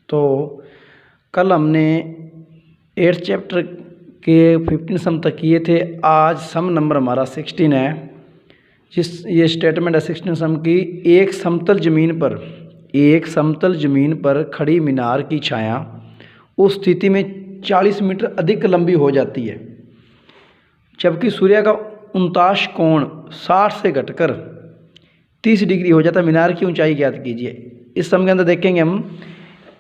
तो कल हमने 8th चैप्टर के 15 सम तक किए थे। आज सम नंबर हमारा 16 है। ये स्टेटमेंट है 16 सम की। एक समतल ज़मीन पर खड़ी मीनार की छाया उस स्थिति में 40 मीटर अधिक लंबी हो जाती है, जबकि सूर्य का 49 कोण 60 से घटकर 30 डिग्री हो जाता है। मीनार की ऊंचाई ज्ञात कीजिए। इस सम के अंदर देखेंगे हम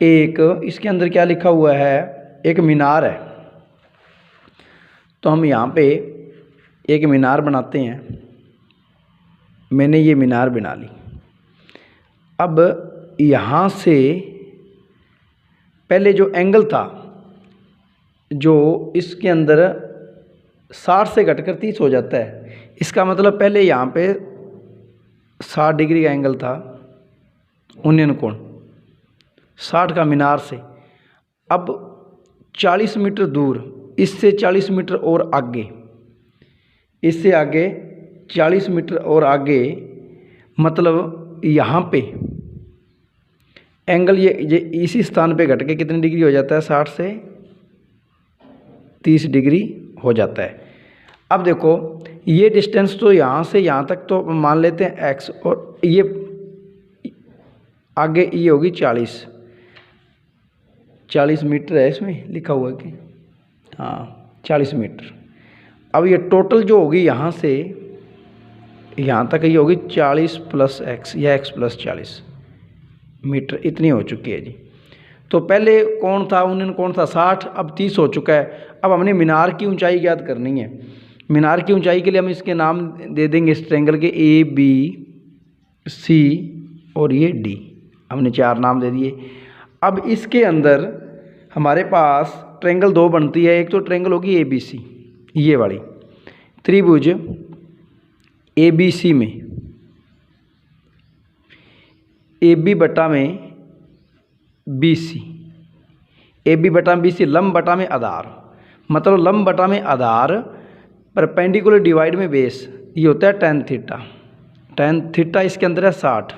इसके अंदर क्या लिखा हुआ है, एक मीनार है। तो हम यहाँ पे एक मीनार बनाते हैं। मैंने ये मीनार बना ली। अब यहाँ से पहले जो एंगल था, जो इसके अंदर 60 से घटकर 30 हो जाता है, इसका मतलब पहले यहाँ पे 60 डिग्री का एंगल था, उन्नयन कोण 60 का मीनार से। अब 40 मीटर दूर, इससे 40 मीटर और आगे, इससे आगे 40 मीटर और आगे, मतलब यहाँ पे एंगल ये इसी स्थान पे घट के कितनी डिग्री हो जाता है, 60 से 30 डिग्री हो जाता है। अब देखो ये डिस्टेंस तो यहाँ से यहाँ तक तो मान लेते हैं x, और ये आगे ये होगी 40 मीटर है, इसमें लिखा हुआ है कि हाँ 40 मीटर। अब ये टोटल जो होगी यहाँ से यहाँ तक, ये होगी 40 प्लस x या x प्लस 40 मीटर, इतनी हो चुकी है जी। तो पहले कौन था, उन्होंने कौन था 60, अब 30 हो चुका है। अब हमने मीनार की ऊंचाई ज्ञात करनी है। मीनार की ऊंचाई के लिए हम इसके नाम दे देंगे इस ट्रायंगल के A B C और ये D, हमने 4 नाम दे दिए। अब इसके अंदर हमारे पास ट्रायंगल 2 बनती है। एक तो ट्रायंगल होगी ABC, ये वाली त्रिभुज ABC में AB बटा में BC, AB बटा में BC, लंब बटा में आधार, मतलब लंब बटा में आधार, परपेंडिकुलर डिवाइड में बेस, ये होता है tan थीटा। tan थीटा इसके अंदर है 60।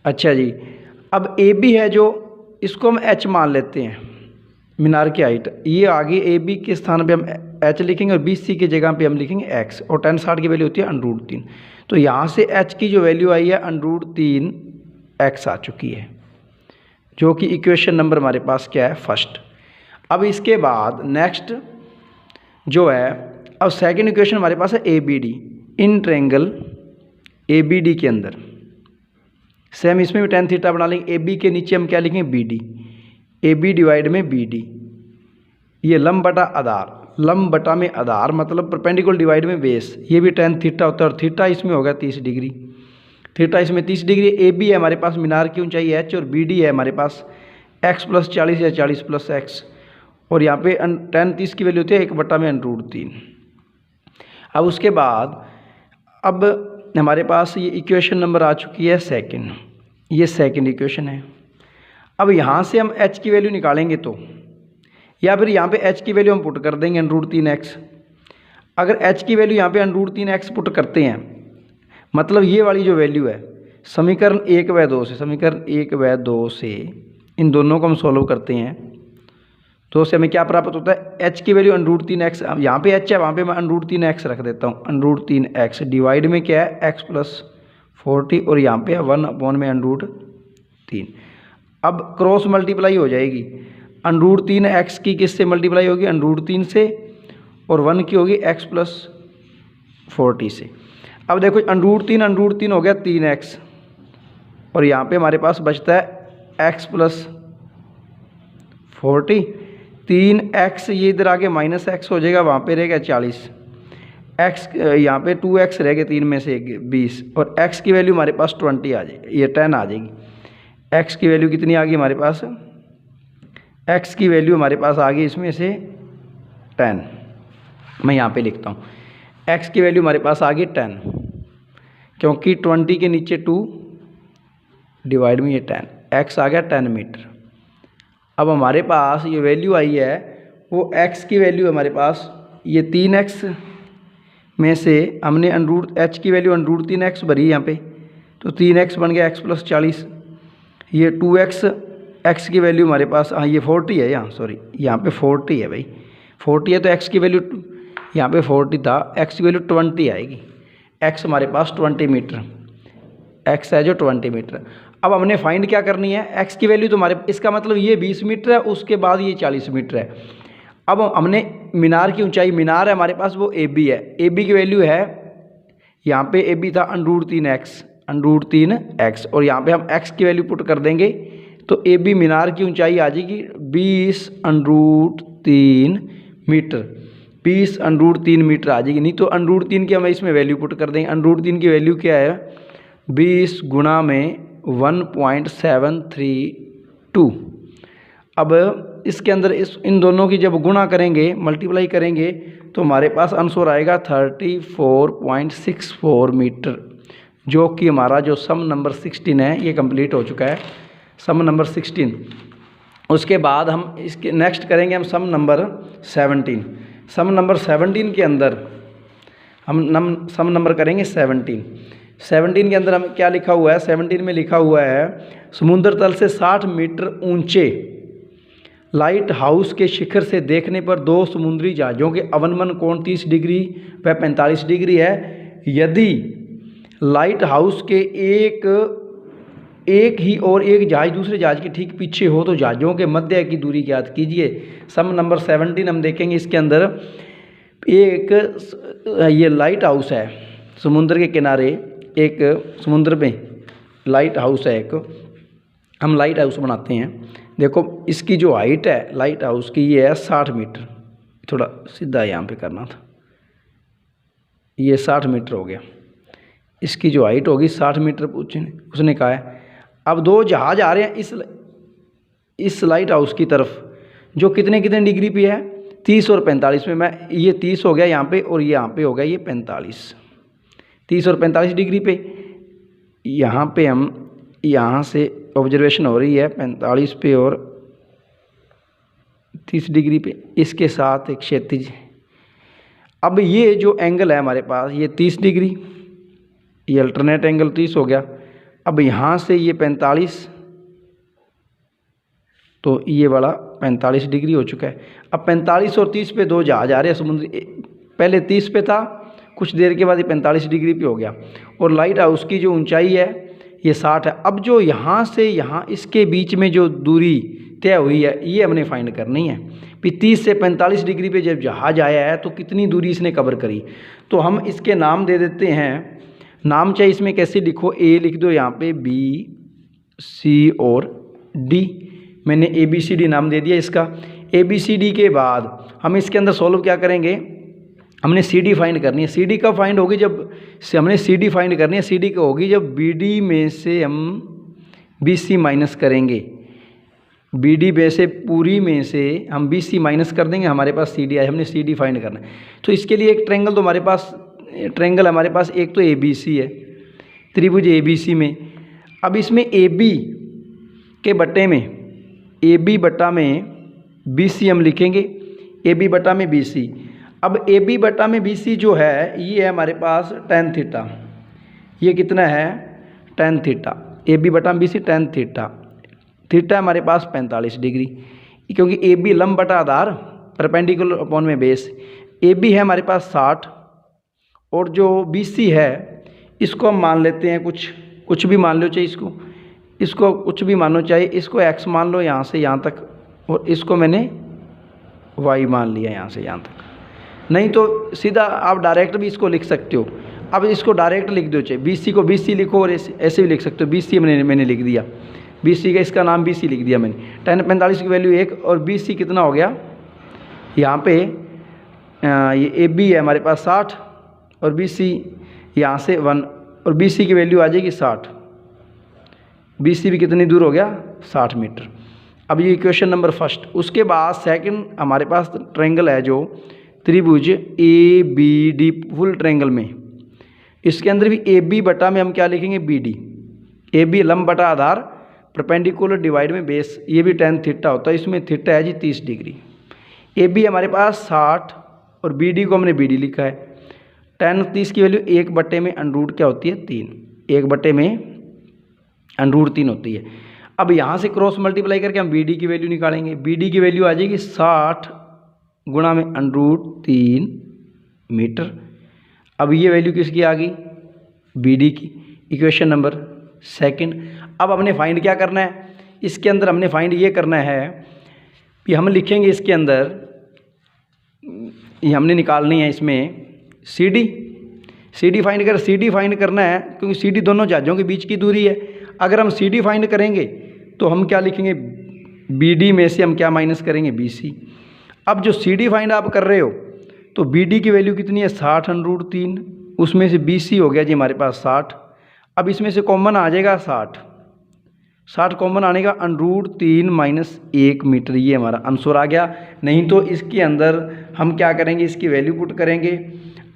अच्छा जी, अब AB है जो, इसको हम H मान लेते हैं, मीनार की हाइट। ये आगे AB के स्थान पे हम H लिखेंगे और BC की जगह पे हम लिखेंगे X, और tan 60 की वैल्यू होती है √3। तो यहाँ से H की जो वैल्यू आई है √3x आ चुकी है, जो कि इक्वेशन नंबर हमारे पास क्या है, फर्स्ट। अब इसके बाद नेक्स्ट जो है, अब सेकंड इक्वेशन हमारे पास है ABD। इन ट्रायंगल ABD के अंदर सेम इसमें भी tan थीटा बना लेंगे। AB के नीचे हम क्या लिखेंगे, BD, AB डिवाइड में BD। ये लंब बटा आधार, लंब बटा में आधार मतलब परपेंडिकुलर डिवाइड में बेस, ये भी tan थीटा होता है, और थीटा इसमें होगा 30 डिग्री। थीटा इसमें 30 डिग्री। AB है हमारे पास मीनार की ऊंचाई H, और BD है हमारे पास x प्लस 40 या 40 प्लस x, और यहाँ पे tan 30 की वैल्यू होती है 1 बटा में √3। अब उसके बाद अब हमारे पास ये इक्वेशन नंबर आ चुकी है सेकंड, ये सेकंड इक्वेशन है। अब यहाँ से हम h की वैल्यू निकालेंगे तो, या फिर यहाँ पे h की वैल्यू हम पुट कर देंगे √3x। अगर h की वैल्यू यहाँ पे √3x पुट करते हैं, मतलब ये वाली जो वैल्यू है समीकरण 1 व 2 से, समीकरण 1 व 2 से इन दोनों को हम सॉल्व करते हैं, तो उससे हमें क्या प्राप्त होता है, h की वैल्यू √3x, यहाँ पे h है, वहाँ पे मैं √3x रख देता हूँ। √3x डिवाइड में क्या है, x प्लस 40, और यहाँ पे 1/√3। अब क्रॉस मल्टीप्लाई हो जाएगी, √3x की किससे मल्टीप्लाई होगी, √3 से, और 1 की होगी x प्लस 40 से। अब देखो √3 हो गया 3x, और यहाँ पे हमारे पास बचता है x प्लस 40, 3x, ये इधर आके -x हो जाएगा, वहाँ पे रहेगा 40, x यहाँ पे 2x रहेगा 3 में से 20, और x की वैल्यू हमारे पास 20 आ जाएगी, ये 10 आ जाएगी। x की वैल्यू कितनी आ गई हमारे पास, x की वैल्यू हमारे पास आ गई इसमें से 10, मैं यहाँ पे लिखता हूँ x की वैल्यू हमारे पास आ गई 10, क्योंकि 20 के नीचे 2 डिवाइड में ये 10, x आ गया 10 मीटर। अब हमारे पास ये वैल्यू आई है, वो x की वैल्यू हमारे पास ये 3x में से हमने h की वैल्यू √3x भरी यहाँ पे, तो 3x बन गया x प्लस 40, ये 2x एक्स की वैल्यू हमारे पास, हाँ ये 40 है यहाँ, सॉरी यहाँ पे 40 है भाई, 40 है तो एक्स की वैल्यू यहाँ पे 40 था, एक्स की वैल्यू 20 आएगी। एक्स हमारे पास 20 मीटर, एक्स है जो 20 मीटर। अब हमने फाइंड क्या करनी है, एक्स की वैल्यू तो हमारे, इसका मतलब ये 20 मीटर है, उसके बाद ये 40 मीटर है। अब हमने मीनार की ऊंचाई, मीनार है हमारे पास वो ए बी है, ए बी की वैल्यू है यहाँ पे ए बी था √3x, और यहाँ पे हम x की वैल्यू पुट कर देंगे तो ए बी मीनार की ऊंचाई आ जाएगी 20√3 मीटर, 20√3 मीटर आ जाएगी। नहीं तो √3 की हम इसमें वैल्यू पुट कर देंगे। √3 की वैल्यू क्या है, 20 गुणा में 1.732। अब इसके अंदर इन दोनों की जब गुणा करेंगे, मल्टीप्लाई करेंगे, तो हमारे पास आंसर आएगा 34.64 मीटर, जो कि हमारा जो सम नंबर 16 है ये कंप्लीट हो चुका है, सम नंबर 16। उसके बाद हम इसके नेक्स्ट करेंगे हम सम नंबर 17। सम नंबर 17 के अंदर हम सम नंबर करेंगे 17 के अंदर हम क्या लिखा हुआ है, 17 में लिखा हुआ है समुद्र तल से 60 मीटर ऊंचे लाइट हाउस के शिखर से देखने पर दो समुद्री जहाज़ों के अवनमन कोण 30 डिग्री व 45 डिग्री है। यदि लाइट हाउस के एक ही और एक जहाज़ दूसरे जहाज़ के ठीक पीछे हो तो जहाज़ों के मध्य की दूरी ज्ञात कीजिए। सम नंबर 17 हम देखेंगे, इसके अंदर एक ये लाइट हाउस है समुद्र के किनारे, एक समुद्र में लाइट हाउस है, एक हम लाइट हाउस बनाते हैं। देखो इसकी जो हाइट है लाइट हाउस की ये है 60 मीटर, थोड़ा सीधा यहाँ पे करना था, ये 60 मीटर हो गया। इसकी जो हाइट होगी 60 मीटर उसने कहा है। अब दो जहाज आ रहे हैं इस लाइट हाउस की तरफ, जो कितने डिग्री पे है, 30 और 45 में। मैं ये 30 हो गया यहाँ पे और ये यहाँ पे हो गया ये 45, 30 और 45 डिग्री पे। यहाँ पे हम यहाँ से ऑब्जर्वेशन हो रही है 45 पे और 30 डिग्री पे, इसके साथ एक क्षैतिज। अब ये जो एंगल है हमारे पास ये 30 डिग्री, ये अल्टरनेट एंगल 30 हो गया। अब यहाँ से ये 45, तो ये वाला 45 डिग्री हो चुका है। अब 45 और 30 पे दो जहाज आ रहे हैं समुद्री, पहले 30 पे था, कुछ देर के बाद ये 45 डिग्री पे हो गया। और लाइट हाउस की जो ऊंचाई है ये 60 है। अब जो यहाँ से यहाँ इसके बीच में जो दूरी तय हुई है ये हमने फाइंड करनी है। फिर 30 से 45 डिग्री पे जब जहाज आया है तो कितनी दूरी इसने कवर करी। तो हम इसके नाम दे देते हैं, नाम चाहिए इसमें कैसे लिखो, ए लिख दो यहाँ पे, बी सी और डी। मैंने ए बी सी डी नाम दे दिया इसका। ए बी सी डी के बाद हम इसके अंदर सॉल्व क्या करेंगे, हमने सी डी फाइंड करनी है। सी डी कब फाइंड होगी, जब हमने सी डी फाइंड करनी है, सी डी कब होगी, जब बी डी में से हम बी सी माइनस करेंगे। बी डी में से पूरी में से हम बी सी माइनस कर देंगे, हमारे पास सी डी आए। हमने सी डी फाइंड करना है। तो इसके लिए एक ट्रायंगल तो हमारे पास, ट्रायंगल हमारे पास एक तो ए बी सी है, त्रिभुज ए बी सी में। अब इसमें ए बी के बट्टे में, ए बी बट्टा में बी सी हम लिखेंगे, ए बी बट्टा में बी सी। अब ए बी बट्टा में बी सी जो है ये है हमारे पास tan थीटा। ये कितना है, tan थीटा। ए बी बट्टा में B C tan theta. Theta हमारे पास 45 डिग्री, क्योंकि ए बी लंब बटा आधार परपेंडिकुलर अपॉन में बेस। ए बी है हमारे पास 60 और जो बी सी है इसको हम मान लेते हैं कुछ भी मान लो, चाहिए इसको कुछ भी मानो, चाहिए इसको x मान लो यहाँ से यहाँ तक, और इसको मैंने y मान लिया यहाँ से यहाँ तक। नहीं तो सीधा आप डायरेक्ट भी इसको लिख सकते हो। अब इसको डायरेक्ट लिख दो, चाहे BC को BC लिखो और ऐसे भी लिख सकते हो। BC मैंने लिख दिया, BC का इसका नाम BC लिख दिया मैंने। tan 45 की वैल्यू 1 और BC कितना हो गया, यहाँ पे ये AB है हमारे पास 60 और BC यहाँ से 1 और BC की वैल्यू आ जाएगी 60। BC भी कितनी दूर हो गया, 60 मीटर। अब ये इक्वेशन नंबर फर्स्ट। उसके बाद सेकंड हमारे पास ट्रायंगल है जो त्रिभुज A B D full triangle में, इसके अंदर भी ए बी बटा में हम क्या लिखेंगे, बी डी। ए बी लंब बटा आधार परपेंडिकुलर डिवाइड में बेस, ये भी tan थीटा होता है, इसमें थीटा है जी 30 डिग्री। ए बी हमारे पास 60 और बी डी को हमने बी डी लिखा है। tan 30 की वैल्यू 1 बटे में √3 होती है, 3, 1 बटे में √3 होती है। अब यहाँ से क्रॉस मल्टीप्लाई करके हम बी डी की वैल्यू निकालेंगे। बी डी की वैल्यू आ जाएगी 60 गुणा में √3 मीटर। अब ये वैल्यू किसकी आ गई? बी डी की। Equation number second. अब हमने फाइंड क्या करना है? इसके अंदर हमने फाइंड ये करना है कि हम लिखेंगे इसके अंदर, ये हमने निकालनी है इसमें सी डी फाइंड कर, सी डी फाइंड करना है क्योंकि सी डी दोनों जहाज़ों के बीच की दूरी है। अगर हम सी डी फाइंड करेंगे तो हम क्या लिखेंगे? बी डी में से हम क्या माइनस करेंगे? B C. अब जो सी डी फाइंड आप कर रहे हो तो बी डी की वैल्यू कितनी है? 60 √3, उसमें से बी सी हो गया जी हमारे पास 60। अब इसमें से कॉमन आ जाएगा 60 कॉमन आने का √3 - 1 मीटर, ये हमारा आंसर आ गया। नहीं तो इसके अंदर हम क्या करेंगे? इसकी वैल्यू पुट करेंगे।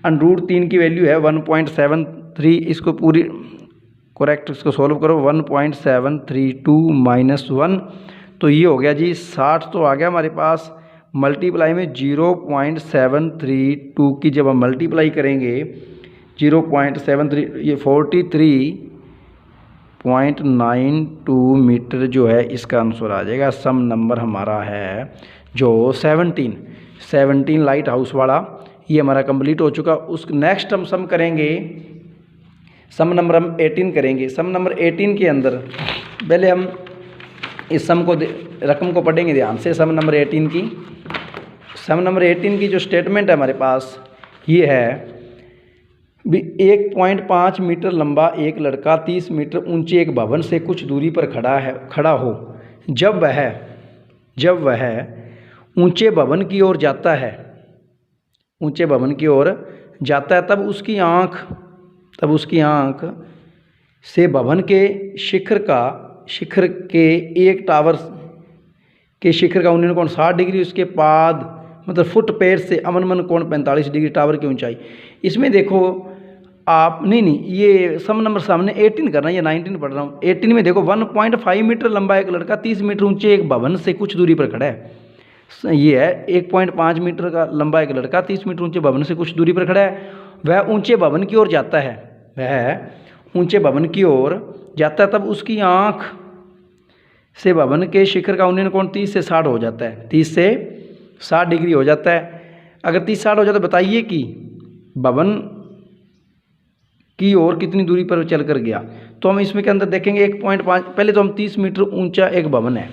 √3 की वैल्यू है 1.73, इसको पूरी करेक्ट इसको सॉल्व करो। 1.732 - 1 तो ये हो गया जी 60 तो आ गया हमारे पास, मल्टीप्लाई में 0.732 की जब हम मल्टीप्लाई करेंगे 0.73, ये 43.92 मीटर जो है इसका आंसर आ जाएगा। सम नंबर हमारा है जो 17 लाइट हाउस वाला, ये हमारा कंप्लीट हो चुका। उस नेक्स्ट हम सम करेंगे, सम नंबर हम 18 करेंगे। सम नंबर 18 के अंदर पहले हम इस सम को रकम को पढ़ेंगे ध्यान से। सम नंबर 18 की जो स्टेटमेंट है हमारे पास ये है भी 1.5 मीटर लंबा एक लड़का 30 मीटर ऊंचे एक भवन से कुछ दूरी पर खड़ा हो। जब वह ऊंचे भवन की ओर जाता है, तब उसकी आंख से भवन के शिखर के एक टावर के शिखर का उन्नयन कोण 60 डिग्री, उसके पाद मतलब फुट पैर से अवनमन कोण 45 डिग्री, टावर की ऊंचाई। इसमें देखो आप नहीं ये सम नंबर सामने 18 करना, ये 19 पढ़ रहा हूँ। 18 में देखो 1.5 मीटर लंबा एक लड़का 30 मीटर ऊंचे एक भवन से कुछ दूरी पर खड़ा है। ये है 1.5 मीटर का लंबा एक लड़का 30 मीटर ऊंचे भवन से कुछ दूरी पर खड़ा है। वह ऊंचे भवन की ओर जाता है, तब उसकी आँख से भवन के शिखर का उन्नयन कोण 30 से 60 हो जाता है, 30 से 60 डिग्री हो जाता है। अगर 30-60 हो जाता है, बताइए कि भवन की ओर कितनी दूरी पर चल कर गया। तो हम इसमें के अंदर देखेंगे 1.5, पहले तो हम 30 मीटर ऊंचा एक भवन है,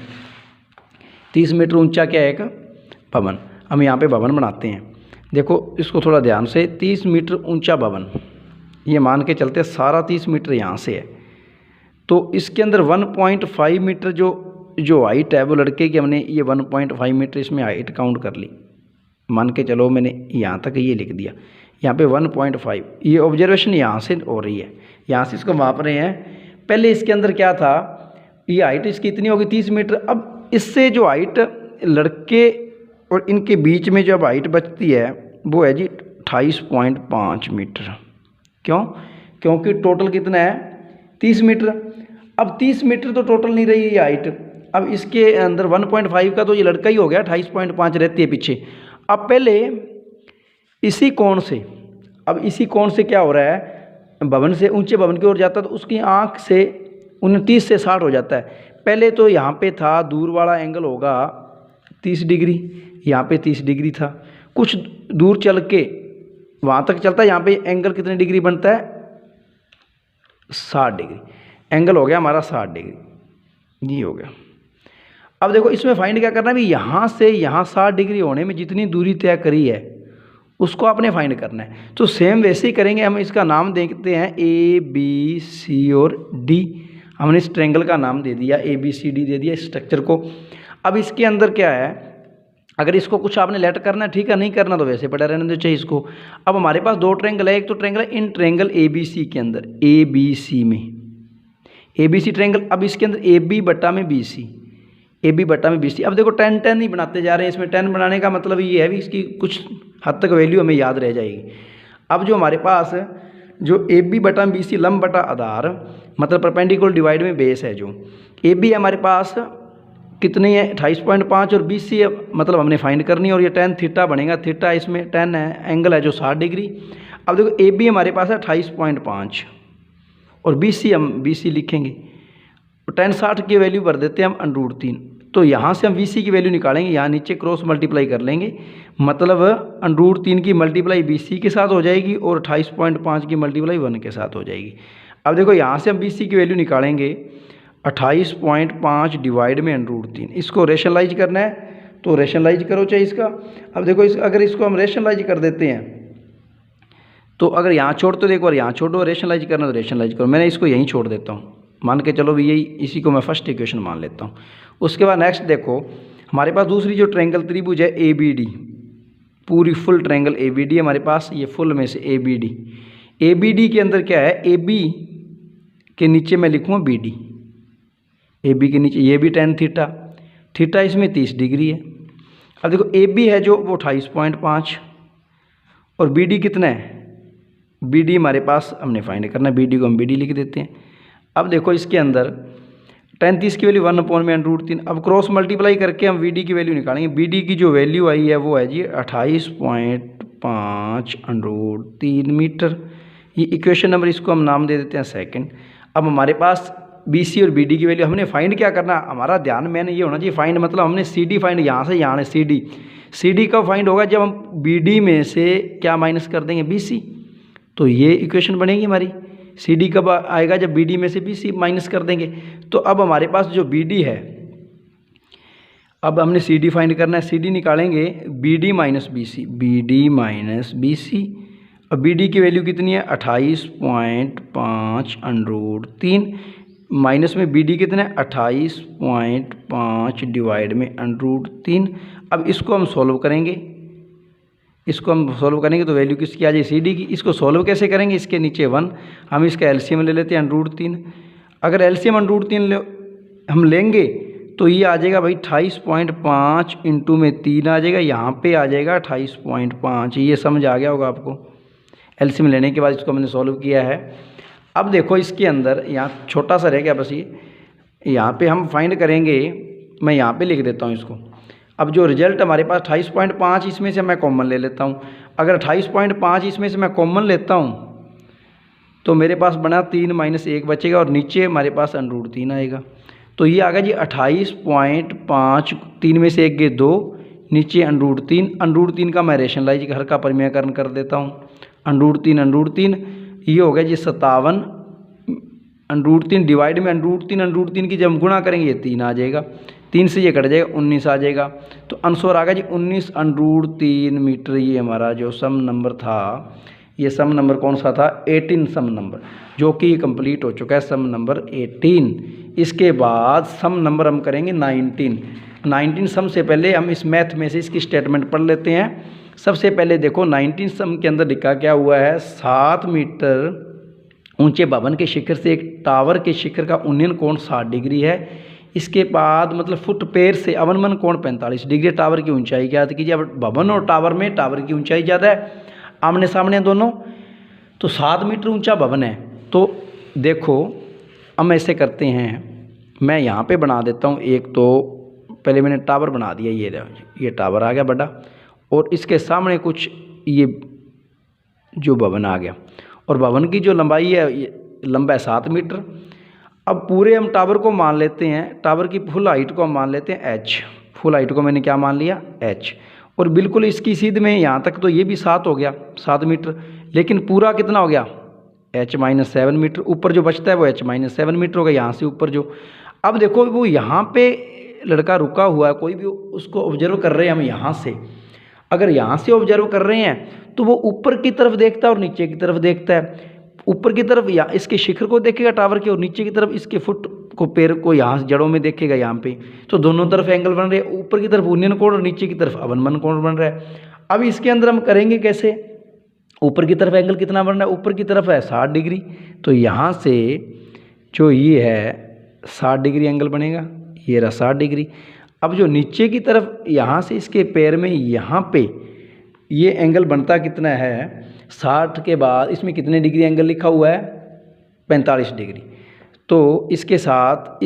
30 मीटर ऊंचा क्या है एक भवन। हम यहाँ पे भवन बनाते हैं, देखो इसको थोड़ा ध्यान से। 30 मीटर ऊंचा भवन, ये मान के चलते सारा 30 मीटर यहाँ से है, तो इसके अंदर 1.5 मीटर जो हाइट है वो लड़के की, हमने ये 1.5 मीटर इसमें हाइट काउंट कर ली। मान के चलो मैंने यहाँ तक ये लिख दिया, यहाँ पे 1.5, ये ऑब्जर्वेशन यहाँ से हो रही है, यहाँ से इसको माप रहे हैं। पहले इसके अंदर क्या था, ये हाइट इसकी इतनी होगी 30 मीटर। अब इससे जो हाइट लड़के और इनके बीच में जो अब हाइट बचती है वो है जी 28.5 मीटर। क्यों? क्योंकि टोटल कितना है 30 मीटर। अब 30 मीटर तो टोटल नहीं रही ये हाइट, अब इसके अंदर 1.5 का तो ये लड़का ही हो गया, 28.5 रहती है पीछे। अब पहले इसी कोण से, अब इसी कोण से क्या हो रहा है, भवन से ऊंचे भवन की ओर जाता है तो उसकी आंख से 29 से 60 हो जाता है। पहले तो यहाँ पे था दूर वाला एंगल होगा 30 डिग्री, यहाँ पे 30 डिग्री था, कुछ दूर चल के वहाँ तक चलता है, यहाँ पे एंगल कितने डिग्री बनता है 60 डिग्री, एंगल हो गया हमारा 60 डिग्री, ये हो गया। अब देखो इसमें फाइंड क्या करना है, भी यहाँ से यहाँ 60 डिग्री होने में जितनी दूरी तय करी है उसको आपने फाइंड करना है। तो सेम वैसे ही करेंगे, हम इसका नाम देखते हैं ABC और D। हमने इस ट्रायंगल का नाम दे दिया ABCD दे दिया स्ट्रक्चर को। अब इसके अंदर क्या है, अगर इसको कुछ आपने लेट करना है ठीक है, नहीं करना तो वैसे पड़ा रहने दो चाहिए इसको। अब हमारे पास दो ट्रायंगल है, एक तो ट्रायंगल है इन ट्रायंगल ABC के अंदर, ABC में ABC ट्रायंगल। अब इसके अंदर AB बटा में BC, AB बटा में BC। अब देखो 10 नहीं बनाते जा रहे हैं, इसमें 10 बनाने का मतलब ये है भी इसकी कुछ हद तक वैल्यू हमें याद रह जाएगी। अब जो हमारे पास जो AB बटा में BC लंब बटा आधार मतलब परपेंडिकुलर डिवाइड में बेस है, जो AB हमारे पास कितनी है 28.5 और BC है मतलब हमने फाइंड करनी है, और ये tan थीटा बनेगा, थीटा इसमें tan है, एंगल है जो 60 डिग्री। अब देखो AB हमारे पास है 28.5 और BC हम BC लिखेंगे tan 60 की वैल्यू भर देते हैं हम √3। तो यहाँ से हम VC की वैल्यू निकालेंगे, यहाँ नीचे क्रॉस मल्टीप्लाई कर लेंगे, मतलब √3 की मल्टीप्लाई BC के साथ हो जाएगी और 28.5 की मल्टीप्लाई 1 के साथ हो जाएगी। अब देखो यहाँ से हम BC की वैल्यू निकालेंगे 28.5 डिवाइड में √3। इसको रेशनलाइज करना है तो रेशनलाइज करो चाहे इसका। अब देखो अगर इसको हम रेशनलाइज कर देते हैं तो अगर यहाँ छोड़ तो देखो, और यहाँ छोड़ो, रेशनलाइज करना तो रेशनलाइज करो। मैंने इसको यहीं छोड़ देता हूँ, मान के चलो भी यही, इसी को मैं फर्स्ट इक्वेशन मान लेता हूँ। उसके बाद नेक्स्ट देखो हमारे पास दूसरी जो ट्रायंगल त्रिभुज है ABD, पूरी फुल ट्रायंगल ABD है हमारे पास, ये फुल में से ABD के अंदर क्या है, AB के नीचे मैं लिखूँगा BD, AB के नीचे ये भी tan थीटा इसमें 30 डिग्री है। अब देखो AB है जो वो 28.5 और BD कितना है, BD हमारे पास हमने फाइंड करना है, BD को हम BD लिख देते हैं। अब देखो इसके अंदर tan 30 की वैल्यू 1/√3। अब क्रॉस मल्टीप्लाई करके हम VD की वैल्यू निकालेंगे। BD की जो वैल्यू आई है वो है जी 28.5 √3 मीटर। ये इक्वेशन नंबर, इसको हम नाम दे देते हैं सेकंड। अब हमारे पास BC और BD की वैल्यू हमने फाइंड क्या करना, हमारा ध्यान मैंने ये होना चाहिए, फाइंड मतलब हमने CD फाइंड, यहाँ से यहाँ CD कब फाइंड होगा, जब हम BD में से क्या माइनस कर देंगे, BC। तो ये इक्वेशन बनेगी हमारी। CD कब आएगा, जब BD में से BC माइनस कर देंगे। तो अब हमारे पास जो BD है, अब हमने CD फाइंड करना है, CD निकालेंगे BD माइनस BC। अब BD की वैल्यू कितनी है 28.5 √3 माइनस में BD कितना है 28.5 डिवाइड में √3। अब इसको हम सॉल्व करेंगे, तो वैल्यू किसकी आ जाए, CD की। इसको सॉल्व कैसे करेंगे, इसके नीचे 1, हम इसका एलसीएम ले लेते हैं √3। अगर एलसीएम √3 हम लेंगे तो ये आ जाएगा भाई 28.5 इंटू में 3 आ जाएगा, यहाँ पे आ जाएगा 28.5। ये समझ आ गया होगा आपको। एलसीएम लेने के बाद इसको मैंने सॉल्व किया है। अब देखो इसके अंदर यहाँ छोटा सा रह गया बस, ये यहाँ पे हम फाइंड करेंगे, मैं यहाँ पे लिख देता हूँ इसको। अब जो रिजल्ट हमारे पास 28.5, इसमें से मैं कॉमन ले लेता हूँ। अगर 28.5 इसमें से मैं कॉमन लेता हूँ तो मेरे पास बना 3 - 1 बचेगा और नीचे हमारे पास √3 आएगा। तो ये आ गया जी 28.5, 3 में से 1 गए 2, नीचे √3 का मैं रेशनलाइज घर का परिमेयकरण कर देता हूँ। √3 ये हो गया जी 57, √3 डिवाइड में √3 की जब गुणा करेंगे ये 3 आ जाएगा, 3 से ये कट जाएगा 19 आ जाएगा। तो आंसर आ गया जी 19 √3 मीटर। ये हमारा जो सम नंबर था, ये सम नंबर कौन सा था, 18 सम नंबर, जो कि कंप्लीट हो चुका है, सम नंबर 18। इसके बाद सम नंबर हम करेंगे 19 सम से पहले हम इस मैथ में से इसकी स्टेटमेंट पढ़ लेते हैं। सबसे पहले देखो 19 सम के अंदर लिखा क्या हुआ है, 7 मीटर ऊंचे भवन के शिखर से एक टावर के शिखर का उन्नयन कोण 60 डिग्री है। इसके बाद मतलब फुट पैर से अवनमन कोण 45 डिग्री। टावर की ऊंचाई ज्ञात कीजिए। अब भवन और टावर में टावर की ऊंचाई ज़्यादा है, आमने सामने दोनों, तो 7 मीटर ऊंचा भवन है। तो देखो हम ऐसे करते हैं, मैं यहाँ पे बना देता हूँ एक, तो पहले मैंने टावर बना दिया, ये टावर आ गया बड़ा, और इसके सामने कुछ ये जो भवन आ गया, और भवन की जो लंबाई है, ये लंबा है 7 मीटर। अब पूरे हम टावर को मान लेते हैं, टावर की फुल हाइट को हम मान लेते हैं h। फुल हाइट को मैंने क्या मान लिया, h। और बिल्कुल इसकी सीध में यहाँ तक तो ये भी 7 हो गया, 7 मीटर, लेकिन पूरा कितना हो गया, h - 7 मीटर। ऊपर जो बचता है वो h - 7 मीटर होगा, यहाँ से ऊपर जो। अब देखो वो यहाँ पे लड़का रुका हुआ है, कोई भी उसको ऑब्जर्व कर रहे हैं हम यहाँ से। अगर यहाँ से ऑब्जर्व कर रहे हैं तो वो ऊपर की तरफ देखता है और नीचे की तरफ देखता है। ऊपर की तरफ या इसके शिखर को देखेगा टावर के, और नीचे की तरफ इसके फुट को, पैर को यहाँ जड़ों में देखेगा यहाँ पे। तो दोनों तरफ एंगल बन रहे हैं, ऊपर की तरफ उन्नयन कोण और नीचे की तरफ अवनमन कोण बन रहा है। अब इसके अंदर हम करेंगे कैसे, ऊपर की तरफ एंगल कितना बन रहा है, ऊपर की तरफ है 60 डिग्री, तो यहाँ से जो ये है 60 डिग्री एंगल बनेगा, ये रहा 60 डिग्री। अब जो नीचे की तरफ यहाँ से इसके पैर में यहाँ पे ये एंगल बनता कितना है, 60 के बाद इसमें कितने डिग्री एंगल लिखा हुआ है, 45 डिग्री। तो इसके साथ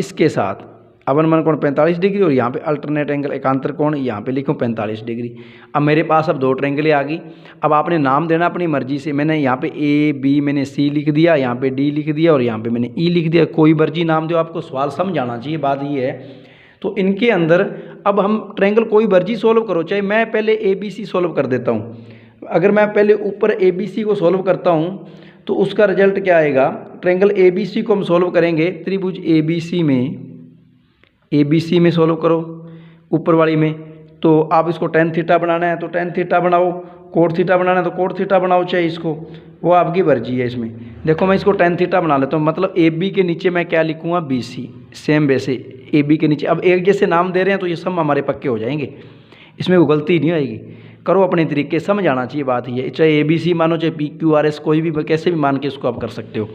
अवनमन कोण 45 डिग्री और यहाँ पे अल्टरनेट एंगल एकांतर कोण यहाँ पे लिखूँ 45 डिग्री। अब मेरे पास अब 2 ट्रायंगलें आ गई। अब आपने नाम देना अपनी मर्जी से। मैंने यहाँ पे ए बी मैंने सी लिख दिया, यहाँ पे डी लिख दिया और यहाँ पे मैंने ई लिख दिया। कोई मर्जी नाम दो, आपको सवाल समझ आना चाहिए, बात ये है। तो इनके अंदर अब हम ट्रायंगल कोई मर्जी सोल्व करो, चाहे मैं पहले ए बी सी सोल्व कर देता हूँ। अगर मैं पहले ऊपर ए बी सी को सोल्व करता हूँ तो उसका रिजल्ट क्या आएगा, ट्रायंगल ए बी सी को हम सोल्व करेंगे त्रिभुज ए बी सी में सोल्व करो ऊपर वाली में। तो आप इसको टेन थीटा बनाना है तो टेन थीटा बनाओ, कोट थीटा बनाना है तो कोट थीटा बनाओ, चाहे इसको, वो आपकी मर्जी है। इसमें देखो मैं इसको टेन थीटा बना लेता हूँ, मतलब ए बी के नीचे मैं क्या लिखूँगा, बी सी। सेम वैसे ए बी के नीचे अब एक जैसे नाम दे रहे हैं तो ये सब हमारे पक्के हो जाएंगे, इसमें वो गलती नहीं आएगी। करो अपने तरीके, समझ आना चाहिए बात ये। चाहे ए बी सी मानो, चाहे पी क्यू आर एस, कोई भी कैसे भी मान के इसको आप कर सकते हो।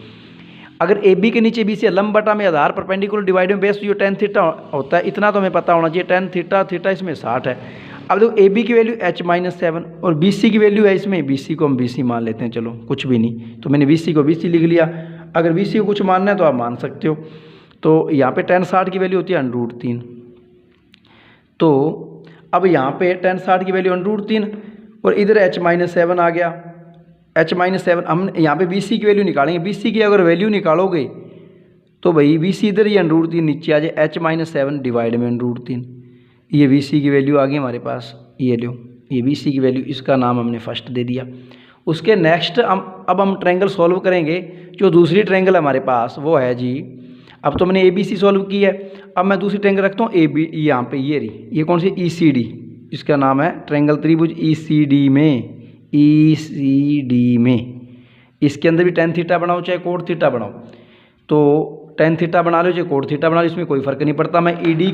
अगर ए बी के नीचे बी सी लंब बटा में आधार परपेंडिकुलर डिवाइड में बेस जो टेन थीटा होता है, इतना तो हमें पता होना चाहिए। टेन थीटा थीटा इसमें 60 है। अब देखो ए बी की वैल्यू h-7 और बी सी की वैल्यू है इसमें, बी सी को हम बी सी मान लेते हैं, चलो कुछ भी नहीं, तो मैंने बी सी को बी सी लिख लिया। अगर बी सी को कुछ मानना है तो आप मान सकते हो। तो यहाँ पे tan 60 की वैल्यू होती है √3। तो अब यहाँ पे tan 60 की वैल्यू √3 और इधर h-7 आ गया। h-7 हम यहाँ पे बी सी की वैल्यू निकालेंगे। बी सी की अगर वैल्यू निकालोगे तो भाई बी सी इधर ही √3 नीचे आ जाए, h-7 डिवाइड में √3। ये बी सी की वैल्यू आ गई हमारे पास, ये लो, ये बी सी की वैल्यू, इसका नाम हमने फर्स्ट दे दिया। उसके नेक्स्ट अब हम ट्रायंगल सॉल्व करेंगे। जो दूसरी ट्रायंगल हमारे पास वो है जी, अब तो मैंने ए बी सी सॉल्व की है। अब मैं दूसरी ट्रायंगल रखता हूँ ए बी, यहाँ पे ये रही, ये कौन सी, ई सी डी। इसका नाम है ट्रायंगल त्रिभुज ई सी डी में। इसके अंदर भी टेन थीटा बनाओ चाहे कोट थीटा बनाओ, तो टेन थीटा बना लो चाहे कोट थीटा बना लो, इसमें कोई फ़र्क नहीं पड़ता। मैं ई डी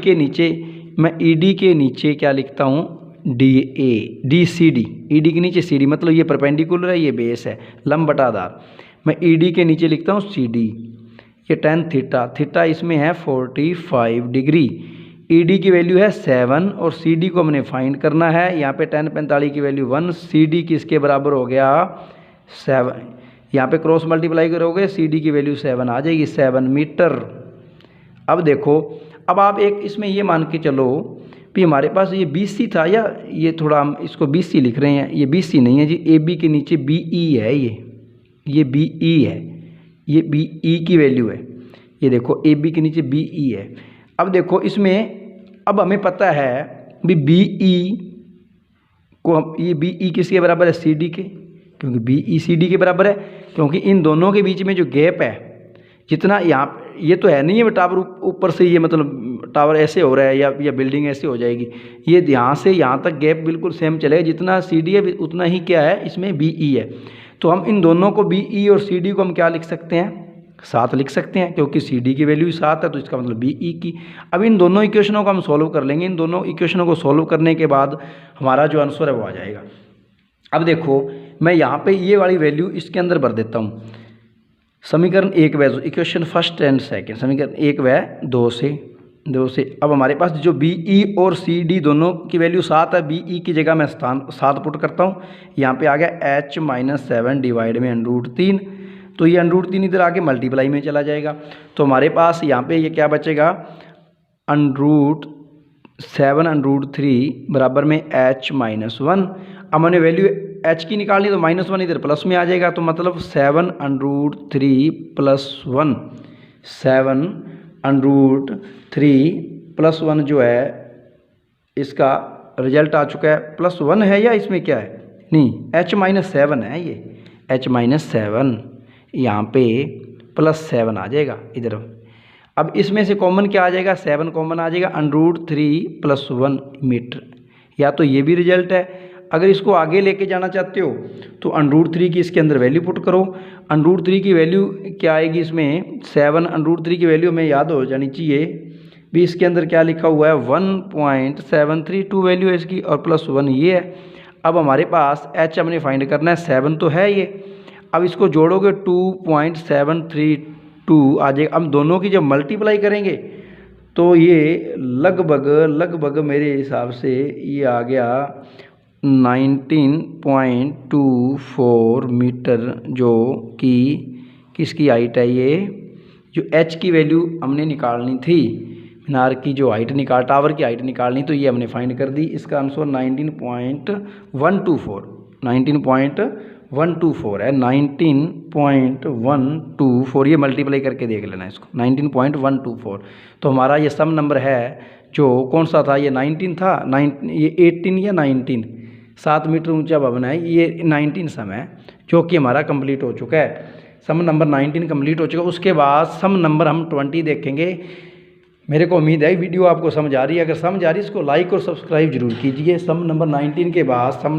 के नीचे क्या लिखता हूँ, D C D. E D के नीचे सी डी, मतलब ये परपेंडिकुलर है, ये बेस है, लंब बटा आधार। मैं ई डी के नीचे लिखता हूँ सी डी। ये टेन थीटा इसमें है 45 डिग्री। ई डी की वैल्यू है 7 और सी डी को हमने फाइंड करना है। यहाँ पे tan 45 की वैल्यू 1, सी डी किसके बराबर हो गया, 7। यहाँ पे क्रॉस मल्टीप्लाई करोगे सी डी की वैल्यू 7 आ जाएगी, 7 मीटर। अब देखो, अब आप एक इसमें ये मान के चलो कि हमारे पास ये बी सी था, या ये थोड़ा हम इसको बी सी लिख रहे हैं, ये बी सी नहीं है जी, ए बी के नीचे बी ई है, ये बी ई है, ये बी ई की वैल्यू है। ये देखो ए बी के नीचे बी ई है। अब देखो इसमें अब हमें पता है भी बी ई को हम, ये बी ई किसके बराबर है, सी डी के, क्योंकि बी ई सी डी के बराबर है, क्योंकि इन दोनों के बीच में जो गैप है जितना यहाँ, ये तो है नहीं है टावर ऊपर से, ये मतलब टावर ऐसे हो रहा है या बिल्डिंग ऐसे हो जाएगी, ये यहाँ से यहाँ तक गैप बिल्कुल सेम चलेगा, जितना सी डी है उतना ही क्या है इसमें बी ई है। तो हम इन दोनों को बी ई और सी डी को हम क्या लिख सकते हैं, 7 लिख सकते हैं, क्योंकि सी डी की वैल्यू 7 है तो इसका मतलब बी ई की। अब इन दोनों इक्वेशनों को हम सॉल्व कर लेंगे। इन दोनों इक्वेशनों को सॉल्व करने के बाद हमारा जो आंसर है वो आ जाएगा। अब देखो मैं यहाँ पे ये वाली वैल्यू इसके अंदर भर देता हूँ। समीकरण 1 व इक्वेशन फर्स्ट एंड सेकंड, समीकरण 1 व 2 से अब हमारे पास जो बी ई और सी डी दोनों की वैल्यू 7 है, बी ई की जगह मैं स्थान 7 पुट करता हूँ। यहाँ पे आ गया h-7 डिवाइड में √3, तो ये √3 इधर आके मल्टीप्लाई में चला जाएगा। तो हमारे पास यहाँ पे ये क्या बचेगा, √7 बराबर में h-1। अब मैंने वैल्यू h की निकालनी तो -1 इधर प्लस में आ जाएगा, तो मतलब 7√3 + 1, 7√3 + 1 जो है इसका रिजल्ट आ चुका है, +1 है या इसमें क्या है, नहीं h-7 है, ये h-7 यहाँ पे +7 आ जाएगा इधर। अब इसमें से कॉमन क्या आ जाएगा, 7 कॉमन आ जाएगा, √3 + 1 मीटर। या तो ये भी रिजल्ट है। अगर इसको आगे लेके जाना चाहते हो तो √3 की इसके अंदर वैल्यू पुट करो। √3 की वैल्यू क्या आएगी इसमें, 7, √3 की वैल्यू हमें याद हो जानी चाहिए भी, इसके अंदर क्या लिखा हुआ है 1.732 वैल्यू है इसकी, और +1 ये है। अब हमारे पास h हमने फाइंड करना है, 7 तो है ये, अब इसको जोड़ोगे 2.732 आ जाएगा। अब दोनों की जब मल्टीप्लाई करेंगे तो ये लगभग मेरे हिसाब से ये आ गया 19.24 मीटर, जो कि किसकी हाइट है, ये जो h की वैल्यू हमने निकालनी थी मीनार की जो हाइट निकाल, टावर की हाइट निकालनी, तो ये हमने फाइंड कर दी। इसका आंसर 19.124 19.124 है। 19.124 ये मल्टीप्लाई करके देख लेना इसको, 19.124। तो हमारा ये सम नंबर है जो कौन सा था, ये 19 था, ये 18 या 19, 7 मीटर ऊंचा भवन है, ये 19 सम है जो कि हमारा कंप्लीट हो चुका है। सम नंबर 19 कंप्लीट हो चुका है। उसके बाद सम नंबर हम 20 देखेंगे। मेरे को उम्मीद है वीडियो आपको समझ आ रही है। अगर समझ आ रही है इसको लाइक और सब्सक्राइब जरूर कीजिए। सम नंबर 19 के बाद सम